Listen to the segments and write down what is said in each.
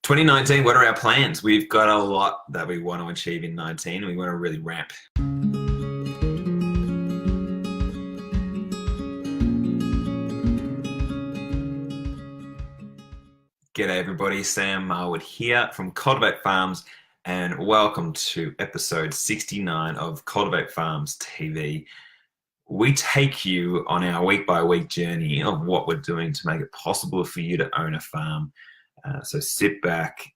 2019, what are our plans? We've got a lot that we want to achieve in 19 and we want to really ramp. G'day everybody, Sam Marwood here from Cultivate Farms and welcome to episode 69 of Cultivate Farms TV. We take you on our week-by-week journey of what we're doing to make it possible for you to own a farm. So sit back,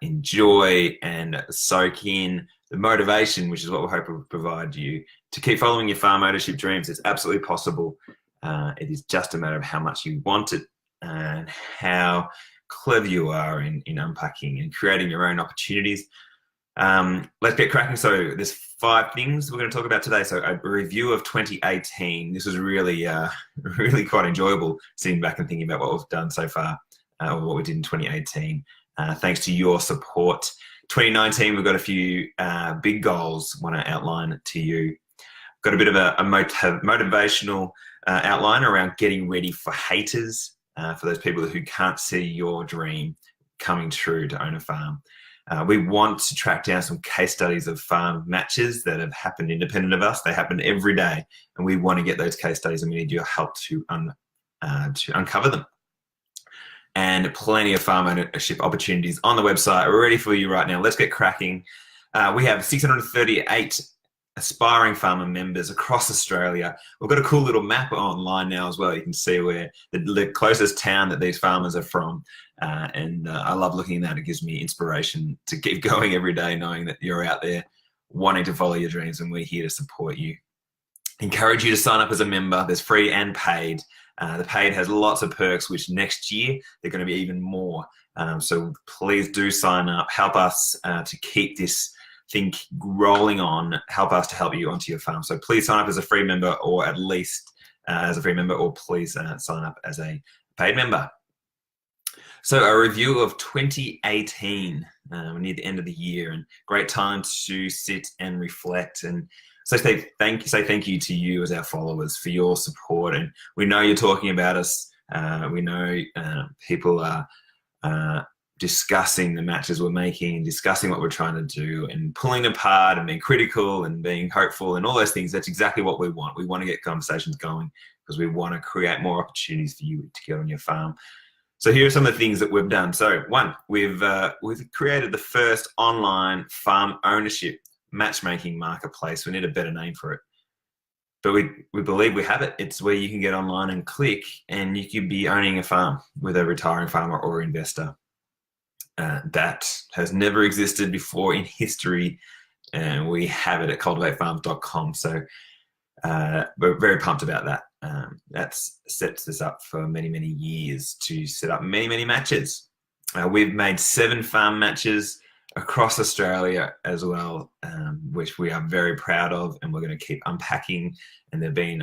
enjoy and soak in the motivation, which is what we hope to provide you to keep following your farm ownership dreams. It's absolutely possible. It is just a matter of how much you want it and how clever you are in unpacking and creating your own opportunities. Let's get cracking. So there's 5 things we're going to talk about today. So a review of 2018. This was really quite enjoyable, sitting back and thinking about what we've done so far, what we did in 2018. Thanks to your support. 2019, we've got a few big goals I want to outline to you. Got a bit of a motivational outline around getting ready for haters, for those people who can't see your dream coming true to own a farm. We want to track down some case studies of farm matches that have happened independent of us. They happen every day, and we want to get those case studies, and we need your help to uncover them. And plenty of farm ownership opportunities on the website. We're ready for you right now. Let's get cracking. We have 638 aspiring farmer members across Australia. We've got a cool little map online now as well. You can see where the closest town that these farmers are from. I love looking at that. It gives me inspiration to keep going every day, knowing that you're out there wanting to follow your dreams, and we're here to support you. Encourage you to sign up as a member. There's free and paid. The paid has lots of perks, which next year they're going to be even more. So please do sign up. Help us to keep this thing rolling on. Help us to help you onto your farm. So please sign up as a free member, or at least as a free member, or please sign up as a paid member. So a review of 2018. We're near the end of the year, and great time to sit and reflect and say thank you to you as our followers for your support. And we know you're talking about us. We know people are discussing the matches we're making, discussing what we're trying to do, and pulling apart and being critical and being hopeful and all those things. That's exactly what we want. We want to get conversations going because we want to create more opportunities for you to get on your farm. So here are some of the things that we've done. So one, we've created the first online farm ownership matchmaking marketplace. We need a better name for it, but we believe we have it. It's where you can get online and click, and you could be owning a farm with a retiring farmer or investor. That has never existed before in history, and we have it at cultivatefarms.com. So we're very pumped about that. That sets us up for many years to set up many matches. We've made 7 farm matches across Australia as well, which we are very proud of, and we're going to keep unpacking. And they've been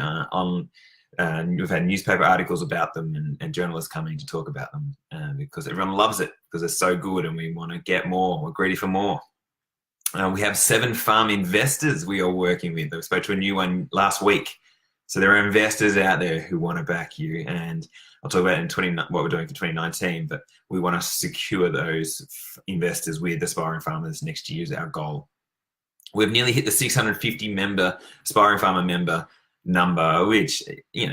we've had newspaper articles about them and journalists coming to talk about them because everyone loves it because they're so good, and we want to get more. We're greedy for more. We have 7 farm investors we are working with. I spoke to a new one last week. So there are investors out there who want to back you, and I'll talk about what we're doing for 2019, but we want to secure those investors with aspiring farmers next year is our goal. We've nearly hit the 650 member aspiring farmer member number, which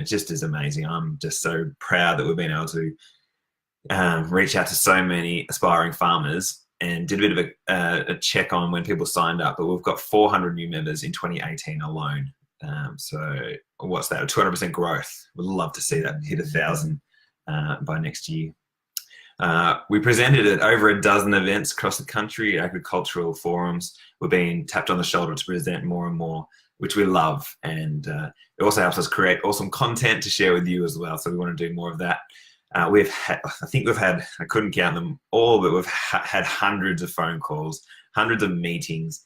just is amazing. I'm just so proud that we've been able to reach out to so many aspiring farmers, and did a bit of a check on when people signed up, but we've got 400 new members in 2018 alone. So what's that? 200% growth. We'd love to see that hit 1,000 by next year. We presented at over a dozen events across the country, agricultural forums. We're being tapped on the shoulder to present more and more, which we love. And it also helps us create awesome content to share with you as well. So we want to do more of that. I think we've had, I couldn't count them all, but we've had hundreds of phone calls, hundreds of meetings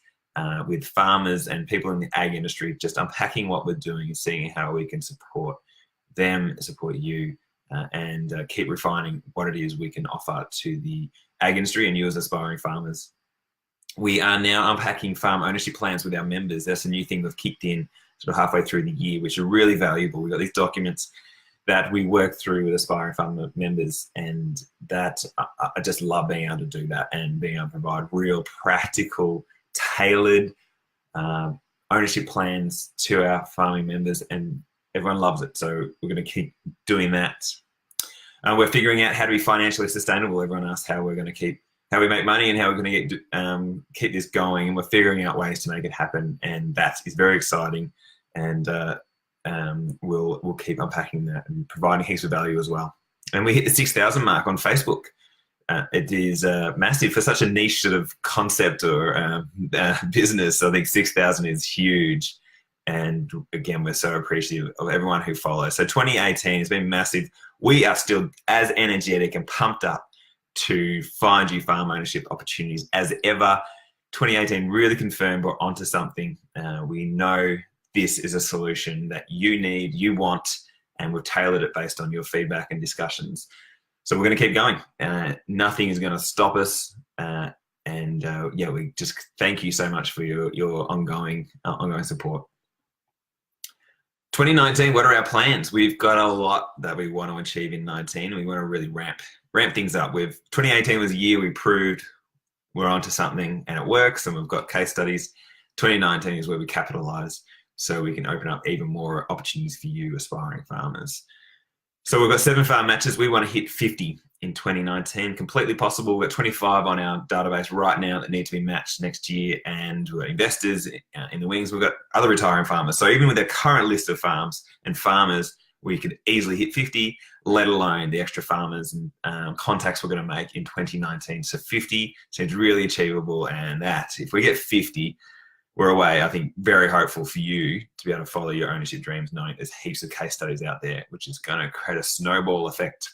with farmers and people in the ag industry, just unpacking what we're doing and seeing how we can support them, support you, and keep refining what it is we can offer to the ag industry and you as aspiring farmers. We are now unpacking farm ownership plans with our members. That's a new thing we've kicked in sort of halfway through the year, which are really valuable. We've got these documents that we work through with aspiring farmer members, and that I just love being able to do that and being able to provide real practical, tailored ownership plans to our farming members, and everyone loves it. So we're going to keep doing that. We're figuring out how to be financially sustainable. Everyone asks how we're going to how we make money and how we're going to keep this going, and we're figuring out ways to make it happen, and that is very exciting. And we'll keep unpacking that and providing heaps of value as well. And we hit the 6,000 mark on Facebook. It is massive for such a niche sort of concept or business. I think 6,000 is huge. And again, we're so appreciative of everyone who follows. So 2018 has been massive. We are still as energetic and pumped up to find you farm ownership opportunities as ever. 2018 really confirmed we're onto something. We know this is a solution that you need, you want, and we've tailored it based on your feedback and discussions. So we're going to keep going. Nothing is going to stop us. Yeah, we just thank you so much for your ongoing support. 2019, what are our plans? We've got a lot that we want to achieve in 19. We want to really ramp things up. 2018 was a year we proved we're onto something and it works, and we've got case studies. 2019 is where we capitalize so we can open up even more opportunities for you aspiring farmers. So we've got 7 farm matches. We want to hit 50 in 2019. Completely possible. We've got 25 on our database right now that need to be matched next year, and we've got investors in the wings. We've got other retiring farmers. So even with our current list of farms and farmers, we could easily hit 50, let alone the extra farmers and contacts we're going to make in 2019. So 50 seems really achievable, and that, if we get 50, we're away. I think very hopeful for you to be able to follow your ownership dreams, knowing there's heaps of case studies out there, which is going to create a snowball effect.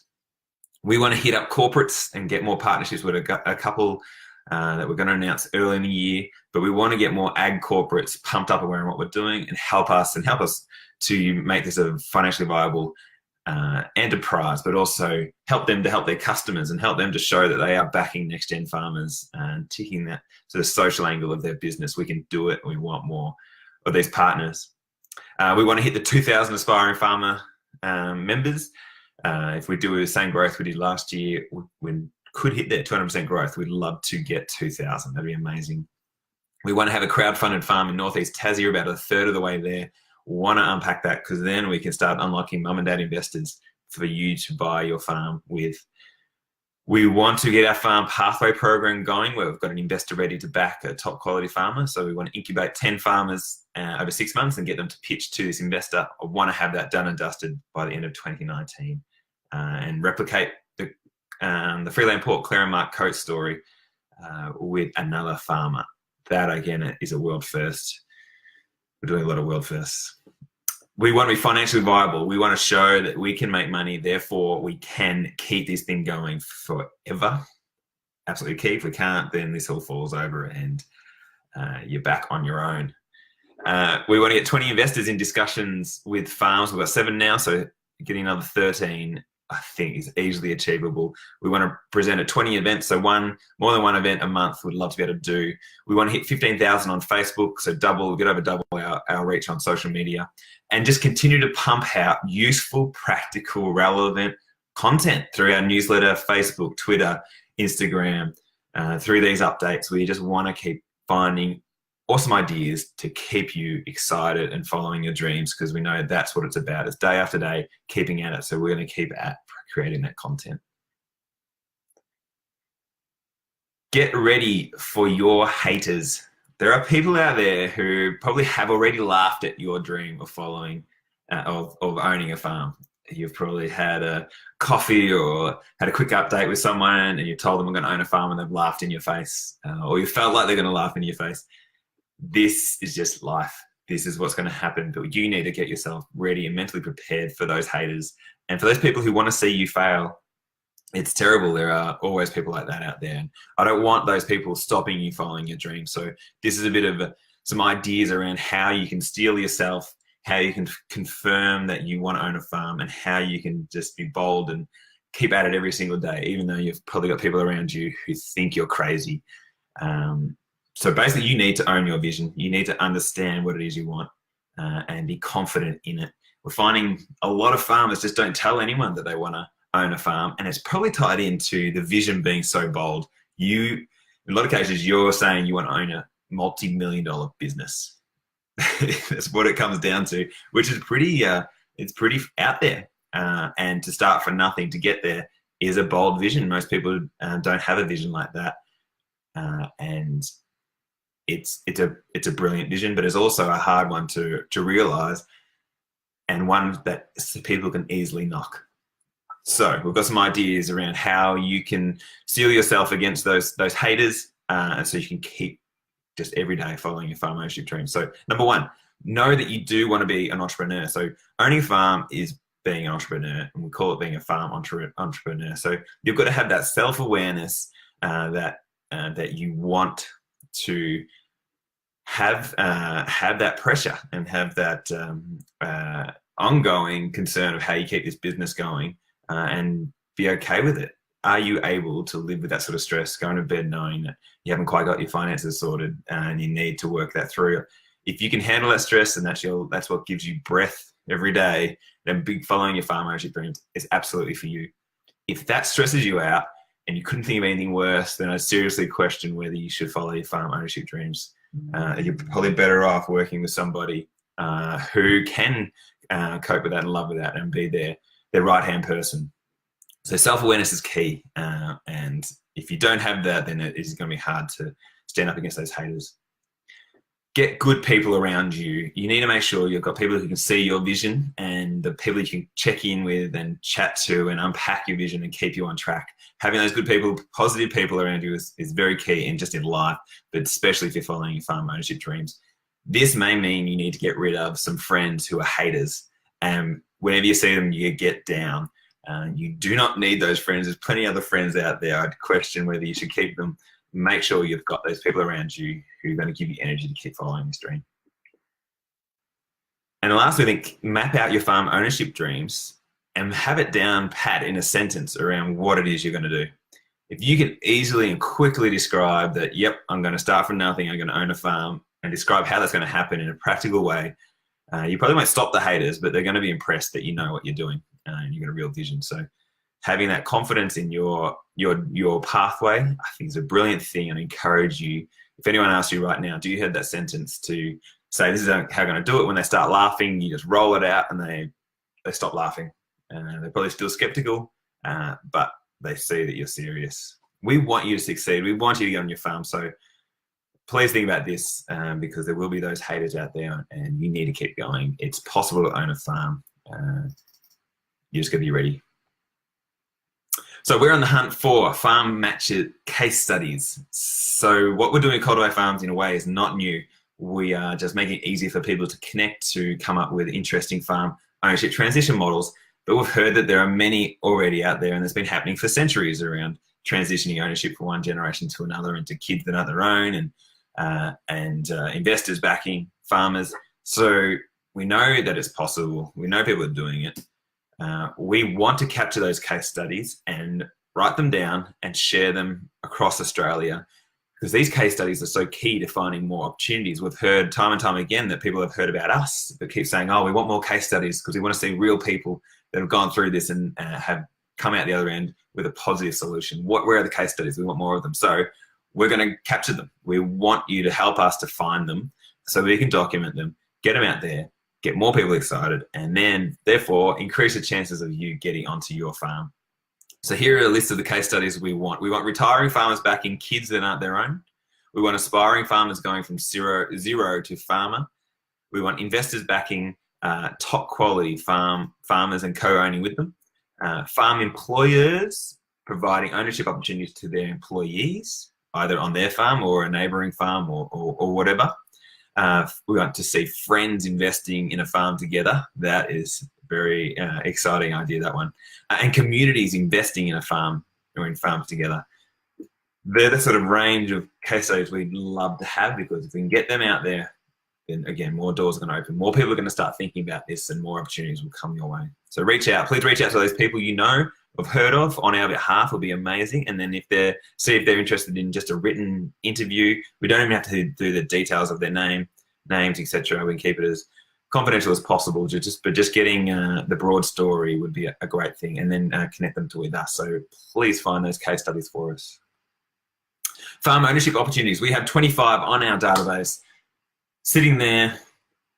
We want to hit up corporates and get more partnerships with a couple that we're going to announce early in the year, but we want to get more ag corporates pumped up aware of what we're doing and help us to make this a financially viable enterprise, but also help them to help their customers and help them to show that they are backing next gen farmers and ticking that sort of social angle of their business. We can do it. We want more of these partners. We want to hit the 2,000 aspiring farmer members. If we do the same growth we did last year, we could hit that 200% growth. We'd love to get 2,000. That'd be amazing. We want to have a crowdfunded farm in Northeast Tassie, about a third of the way there. Want to unpack that, because then we can start unlocking mum and dad investors for you to buy your farm with. We want to get our farm pathway program going, where we've got an investor ready to back a top quality farmer. So we want to incubate 10 farmers over 6 months and get them to pitch to this investor. I want to have that done and dusted by the end of 2019 and replicate the Freeland Port Clare and Mark Coates story with another farmer. That again is a world first. We're doing a lot of world firsts. We want to be financially viable. We want to show that we can make money, therefore we can keep this thing going forever. Absolutely key. If we can't, then this all falls over and you're back on your own. We want to get 20 investors in discussions with farms. We've got 7 now, so getting another 13 I think is easily achievable. We want to present at 20 events, so more than one event a month we'd love to be able to do. We want to hit 15,000 on Facebook, so get over double our reach on social media, and just continue to pump out useful, practical, relevant content through our newsletter, Facebook, Twitter, Instagram, through these updates. We just want to keep finding awesome ideas to keep you excited and following your dreams, because we know that's what it's about. It's day after day, keeping at it. So we're going to keep at creating that content. Get ready for your haters. There are people out there who probably have already laughed at your dream of following, of owning a farm. You've probably had a coffee or had a quick update with someone and you told them I'm going to own a farm and they've laughed in your face, or you felt like they're going to laugh in your face. This is just life. This is what's going to happen, but you need to get yourself ready and mentally prepared for those haters and for those people who want to see you fail. It's terrible. There are always people like that out there. And I don't want those people stopping you following your dreams. So this is a bit of some ideas around how you can steel yourself, how you can confirm that you want to own a farm, and how you can just be bold and keep at it every single day, even though you've probably got people around you who think you're crazy. So basically you need to own your vision. You need to understand what it is you want and be confident in it. we're finding a lot of farmers just don't tell anyone that they want to own a farm, and it's probably tied into the vision being so bold. In a lot of cases, you're saying you want to own a multi-million-dollar business. That's what it comes down to, which is it's pretty out there. And to start from nothing to get there is a bold vision. Most people don't have a vision like that, and it's a brilliant vision, but it's also a hard one to realize, and one that people can easily knock. So we've got some ideas around how you can steel yourself against those haters, and so you can keep just every day following your farm ownership dream. So number one, know that you do want to be an entrepreneur. So owning a farm is being an entrepreneur, and we call it being a farm entrepreneur. So you've got to have that self-awareness that you want to have that pressure and have that ongoing concern of how you keep this business going, and be okay with it. Are you able to live with that sort of stress, going to bed knowing that you haven't quite got your finances sorted and you need to work that through? If you can handle that stress, and that's what gives you breath every day, then following your farm ownership dreams is absolutely for you. If that stresses you out and you couldn't think of anything worse, then I'd seriously question whether you should follow your farm ownership dreams. You're probably better off working with somebody who can cope with that and love with that and be their right-hand person. So self-awareness is key, and if you don't have that, then it is going to be hard to stand up against those haters. Get good people around you. You need to make sure you've got people who can see your vision, and the people you can check in with and chat to and unpack your vision and keep you on track. Having those good people, positive people around you is very key, and just in life, but especially if you're following your farm ownership dreams. This may mean you need to get rid of some friends who are haters, and whenever you see them, you get down. You do not need those friends. There's plenty of other friends out there. I'd question whether you should keep them. Make sure you've got those people around you who are going to give you energy to keep following this dream. And lastly, I think map out your farm ownership dreams and have it down pat in a sentence around what it is you're going to do. If you can easily and quickly describe that, yep, I'm going to start from nothing, I'm going to own a farm, and describe how that's going to happen in a practical way, you probably won't stop the haters, but they're going to be impressed that you know what you're doing and you've got a real vision. So having that confidence in your pathway, I think is a brilliant thing, and I encourage you, if anyone asks you right now, do you have that sentence, to say this is how I'm going to do it. When they start laughing, you just roll it out and they stop laughing. They're probably still skeptical, but they see that you're serious. We want you to succeed. We want you to get on your farm. So please think about this, because there will be those haters out there, and you need to keep going. It's possible to own a farm. You just got to be ready. So we're on the hunt for farm matcher case studies. So what we're doing at Cultivate Farms in a way is not new. We are just making it easier for people to connect, to come up with interesting farm ownership transition models. But we've heard that there are many already out there, and it's been happening for centuries around transitioning ownership from one generation to another, and to kids that aren't their own, and investors backing farmers. So we know that it's possible. We know people are doing it. We want to capture those case studies and write them down and share them across Australia, because these case studies are so key to finding more opportunities. We've heard time and time again that people have heard about us, that keep saying, oh, we want more case studies because we want to see real people that have gone through this and have come out the other end with a positive solution. Where are the case studies? We want more of them. So we're going to capture them. We want you to help us to find them so we can document them, get them out there, get more people excited, and then therefore increase the chances of you getting onto your farm. So here are a list of the case studies we want. We want retiring farmers backing kids that aren't their own. We want aspiring farmers going from zero to farmer. We want investors backing top quality farmers and co-owning with them. Farm employers providing ownership opportunities to their employees, either on their farm or a neighbouring farm or whatever. We want to see friends investing in a farm together. That is a very exciting idea, that one. And communities investing in a farm or in farms together. They're the sort of range of case studies we'd love to have, because if we can get them out there, then again, more doors are going to open. More people are going to start thinking about this, and more opportunities will come your way. So reach out. Please reach out to those people you know, have heard of, on our behalf. Will be amazing. And then see if they're interested in just a written interview. We don't even have to do the details of their names, etc. We can keep it as confidential as possible, but just getting the broad story would be a great thing, and then connect them with us. So please find those case studies for us. Farm ownership opportunities. We have 25 on our database sitting there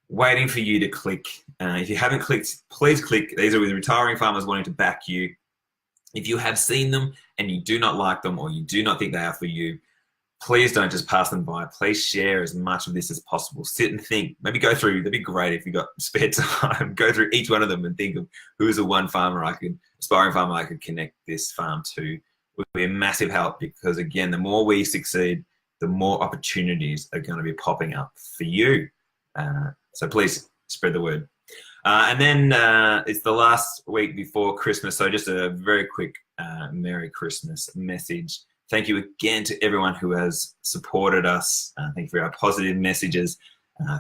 waiting for you to click. If you haven't clicked, please click. These are with retiring farmers wanting to back you. If you have seen them and you do not like them, or you do not think they are for you, please don't just pass them by. Please share as much of this as possible. Sit and think. Maybe go through, that'd be great if you got spare time, go through each one of them and think of who is the one aspiring farmer I could connect this farm to. It would be a massive help, because again, the more we succeed, the more opportunities are going to be popping up for you. So please spread the word. And then it's the last week before Christmas, so just a very quick Merry Christmas message. Thank you again to everyone who has supported us. Thank you for our positive messages.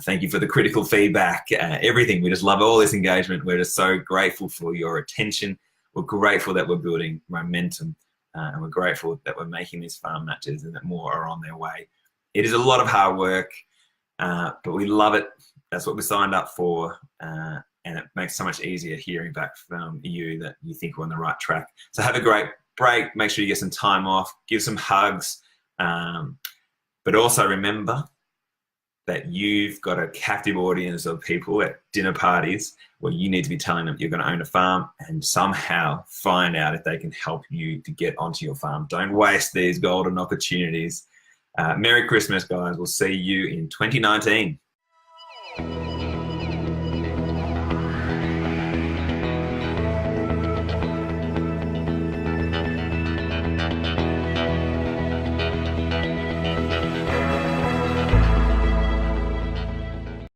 Thank you for the critical feedback, everything. We just love all this engagement. We're just so grateful for your attention. We're grateful that we're building momentum, and we're grateful that we're making these farm matches and that more are on their way. It is a lot of hard work, but we love it. That's what we signed up for, and it makes it so much easier hearing back from you that you think we're on the right track. So have a great break. Make sure you get some time off, give some hugs, but also remember that you've got a captive audience of people at dinner parties where you need to be telling them you're going to own a farm, and somehow find out if they can help you to get onto your farm. Don't waste these golden opportunities. Merry Christmas, guys. We'll see you in 2019.